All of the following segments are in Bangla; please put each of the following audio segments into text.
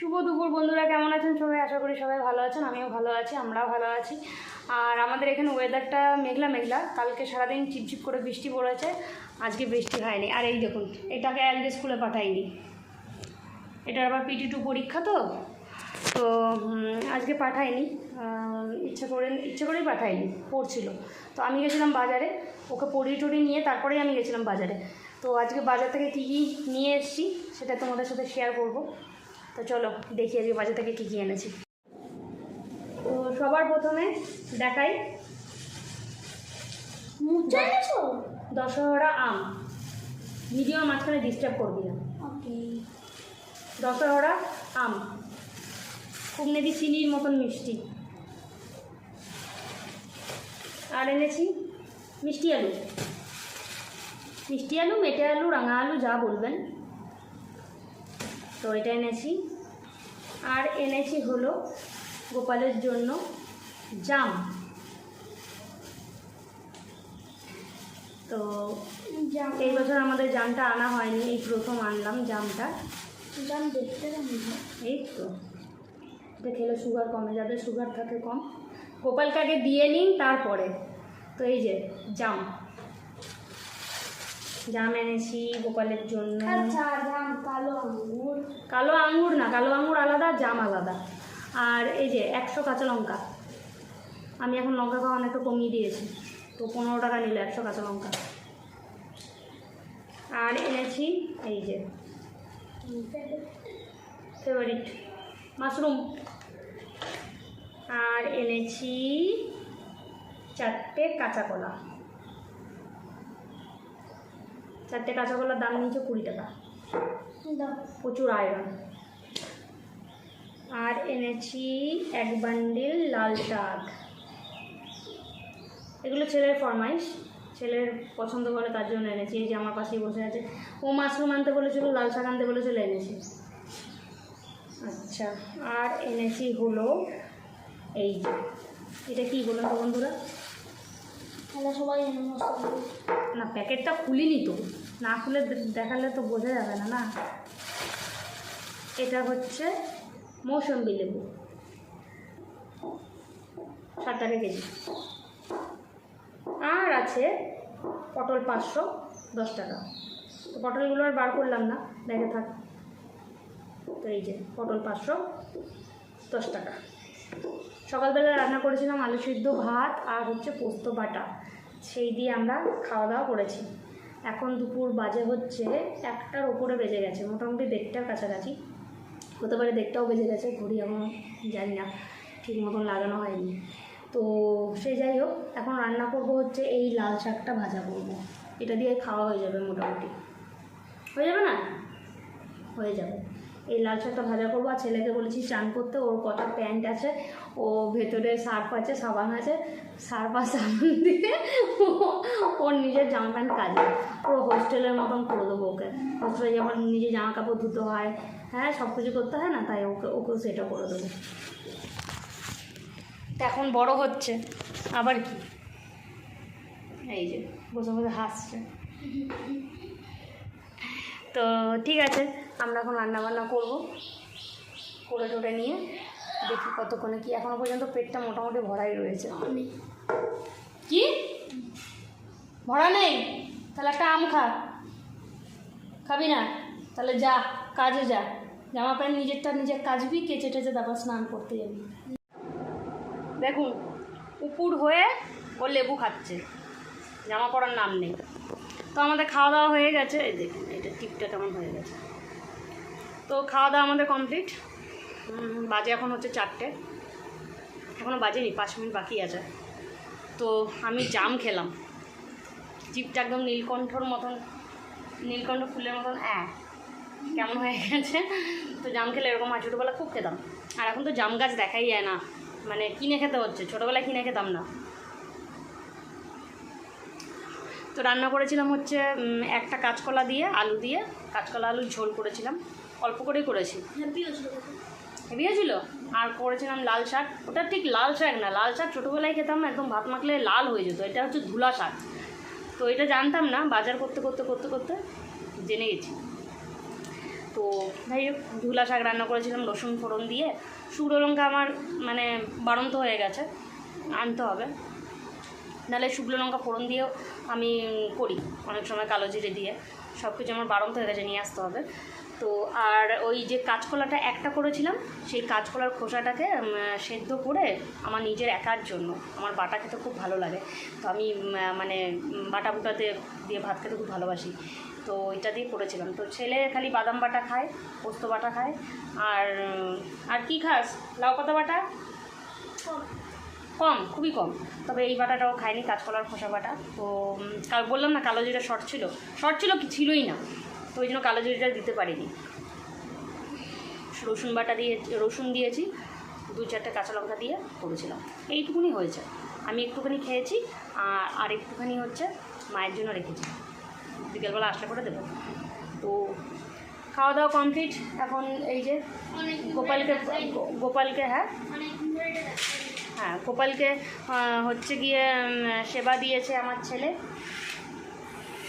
শুভ দুপুর বন্ধুরা, কেমন আছেন সবাই? আশা করি সবাই ভালো আছেন, আমিও ভালো আছি, আমরাও ভালো আছি। আর আমাদের এখানে ওয়েদারটা মেঘলা মেঘলা, কালকে সারাদিন চিপচিপ করে বৃষ্টি পড়েছে, আজকে বৃষ্টি হয়নি। আর এই দেখুন, এটাকে আজকে স্কুলে পাঠাইনি, এটার আবার PT2 পরীক্ষা, তো আজকে পাঠাইনি, ইচ্ছে করেই পাঠাইনি, পড়ছিল। তো আমি গেছিলাম বাজারে, ওকে পড়িয়ে টড়িয়ে নিয়ে তারপরেই আমি গেছিলাম বাজারে। তো আজকে বাজার থেকে কী কী নিয়ে এসেছি সেটা তোমাদের সাথে শেয়ার করব। তো চলো দেখি আজকে বাজার থেকে কী কী এনেছি। তো সবার প্রথমে দেখাই, দশহরা আম। ভিডিও মাঝখানে ডিস্টার্ব করবি না। দশহরা আম খুব নেবি, চিনির মতন মিষ্টি। আর এনেছি মিষ্টি আলু, মেটে আলু, রাঙা আলু, যা বলবেন। তো এটা এনেছি। আর এনেছি হলো গোপালের জন্য জাম। তো এই বছর আমাদের জামটা আনা হয়নি, এই প্রথম আনলাম জামটা। জাম দেখতে এই তো, এটা খেলে সুগার কমে, যাদের সুগার থাকে কম। গোপালকে আগে দিয়ে নিন তারপরে। তো এই যে জাম এনেছি গোপালের জন্য। কালো আঙুর না, কালো আঙুর আলাদা, জাম আলাদা। আর এই যে 100 কাঁচা লঙ্কা, আমি এখন লঙ্কা খাওয়া অনেকটা কমিয়ে দিয়েছি, তো 15 টাকা নিল 100 কাঁচা লঙ্কা। আর এনেছি এই যে ফেভারিট মাশরুম। আর এনেছি 4টে কাঁচা কলা। 4টে কাঁচা কলার দাম নিয়েছে 20 টাকা, প্রচুর আয়রন। আর এনেছি 1 বান্ডিল লাল শাক। এগুলো ছেলের ফরমাইশ, ছেলের পছন্দ করে তার জন্য এনেছি। এই যে আমার পাশেই বসে আছে, ও মাশরুম আনতে বলেছিল, লাল শাক আনতে বলেছিল, এনেছি। আচ্ছা, আর এনেছি হলো এই যে, এটা কি বলুন তো বন্ধুরা? সবাই না, প্যাকেটটা খুলিনি তো, না খুলে দেখালে তো বোঝা যাবে না। এটা হচ্ছে মৌসুম্বি লেবু, 7 টাকা কেজি। আর আছে পটল 500, 10 টাকা। তো পটলগুলো আর বার করলাম না, দেখে থাক। তো এই যে পটল 500, 10 টাকা। সকালবেলা রান্না করেছিলাম আলু সিদ্ধ, ভাত আর হচ্ছে পোস্ত বাটা, সেই দিয়ে আমরা খাওয়া দাওয়া করেছি। এখন দুপুর বাজে হচ্ছে 1টার ওপরে বেজে গেছে, মোটামুটি 1:30টার কাছাকাছি হতে পারে, 1:30টাও বেজে গেছে, ঘড়ি এখন জানি না, ঠিক মতন লাগানো হয়নি। তো সে যাই হোক, এখন রান্না করব হচ্ছে এই লাল শাকটা ভাজা করব, এটা দিয়ে খাওয়া হয়ে যাবে, মোটামুটি হয়ে যাবে না, হয়ে যাবে। এই লাল শাকটা ভাজা করবো। আর ছেলেকে বলেছি চান করতে, ওর কটা প্যান্ট আছে, ও ভেতরে সার্ফ আছে, সাবান আছে, সার্ফ আর সাবান দিয়ে ওর নিজের জামা প্যান্ট কাজে, পুরো হোস্টেলের মতন করে দেবো ওকে। হোস্টেলে যেমন নিজে জামা কাপড় ধুতে হয়, হ্যাঁ, সব কিছু করতে হয় না, তাই ওকেও সেটা করে দেবো। এখন বড় হচ্ছে আবার কি, এই যে বসে বসে হাসছে। তো ঠিক আছে, আমরা এখন রান্নাবান্না করবো, করে টোটে নিয়ে দেখি কতক্ষণে কি। এখনও পর্যন্ত পেটটা মোটামুটি ভরাই রয়েছে। কি ভরা নেই? তাহলে একটা আম খাবি না? তাহলে যা কাজে যা, জামা প্যান্ট নিজেরটা নিজের কাচবি, কেচে টেচে তারপর স্নান করতে যাবি। দেখুন উপুর হয়ে ও লেবু খাচ্ছে, জামা পরার নাম নেই। তো আমাদের খাওয়া দাওয়া হয়ে গেছে, এই দেখুন এটা টিপটা কেমন হয়ে গেছে। তো খাওয়া দাওয়া আমাদের কমপ্লিট, বাজে এখন হচ্ছে 4টে, এখনও বাজেনি, 5 মিনিট বাকি আছে। তো আমি জাম খেলাম, জিপটা একদম নীলকণ্ঠর মতন, নীলকণ্ঠ ফুলের মতন কেমন হয়ে গেছে। তো জাম খেলে এরকম আর ছোটোবেলা খুব খেতাম, আর এখন তো জাম গাছ দেখাই যায় না, মানে কিনে খেতে হচ্ছে, ছোটোবেলায় কিনে খেতাম না। তো রান্না করেছিলাম হচ্ছে একটা কাঁচকলা দিয়ে, আলু দিয়ে, কাঁচকলা আলুর ঝোল করেছিলাম, অল্প করেই করেছি, হেভি হয়েছিল। আর করেছিলাম লাল শাক, ওটা ঠিক লাল শাক না, লাল শাক ছোটোবেলায় খেতাম, একদম ভাত মাখলে লাল হয়ে যেত, এটা হচ্ছে ধুলা শাক। তো এটা জানতাম না, বাজার করতে করতে জেনে গেছি। তো যাই হোক ঝুলা শাক রান্না করেছিলাম রসুন ফোড়ন দিয়ে। শুকনো লঙ্কা আমার মানে বাড়ন্ত হয়ে গেছে, আনতে হবে, নাহলে শুকনো লঙ্কা ফোড়ন দিয়েও আমি করি অনেক সময়, কালো জিরে দিয়ে। সব কিছু আমার বাড়ন্ত হয়ে গেছে, নিয়ে আসতে হবে। তো আর ওই যে কাঁচকলাটা একটা করেছিলাম, সেই কাঁচকলার খোসাটাকে সেদ্ধ করে আমার নিজের একার জন্য, আমার বাটা খেতে খুব ভালো লাগে, তো আমি মানে বাটা বুটাতে দিয়ে ভাত খেতে খুব ভালোবাসি, তো এটা দিয়ে করেছিলাম। তো ছেলে খালি বাদাম বাটা খায়, পোস্ত বাটা খায়, আর কি খাস? লাউ পাতা বাটা কম, খুবই কম, তবে এই বাটাটাও খায়নি, কাঁচকলার খোসা বাটা। তো বললাম না কালো জিরা শর্ট ছিল কি ছিলই না, তো ওই জন্য কালো জিরাটা দিতে পারিনি। রসুন বাটা দিয়ে রসুন দিয়েছি, 2-4টে কাঁচা লঙ্কা দিয়ে করেছিলাম, এইটুকুনি হয়েছে। আমি একটুখানি খেয়েছি, আর একটুখানি হচ্ছে মায়ের জন্য রেখেছি, বিকেলবেলা আসলে করে দেবো। তো খাওয়া দাওয়া কমপ্লিট। এখন এই যে গোপালকে হ্যাঁ গোপালকে হচ্ছে গিয়ে সেবা দিয়েছে আমার ছেলে,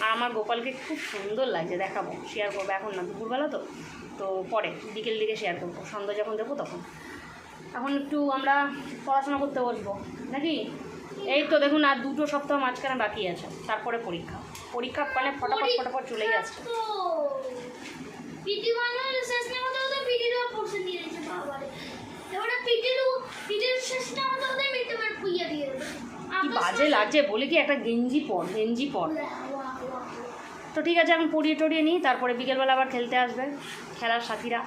আর আমার গোপালকে খুব সুন্দর লাগছে, দেখাবো, শেয়ার করবো, এখন না, দুপুরবেলা তো, তো পরে বিকেল দিকে শেয়ার করবো, সন্ধ্যা যখন দেবো তখন। এখন একটু আমরা পড়াশোনা করতে বসবো নাকি? এই তো দেখুন, আর 2 সপ্তাহ মাঝখানে বাকি আছে, তারপরে পরীক্ষা মানে ফটাফট চলেই আসছে। কি বাজে লাগছে বলে কি, একটা গেঞ্জি পর। তো ঠিক আছে, এখন পড়িয়ে টড়িয়ে নিই, তারপরে বিকেলবেলা আবার খেলতে আসবে খেলার সাথীরা।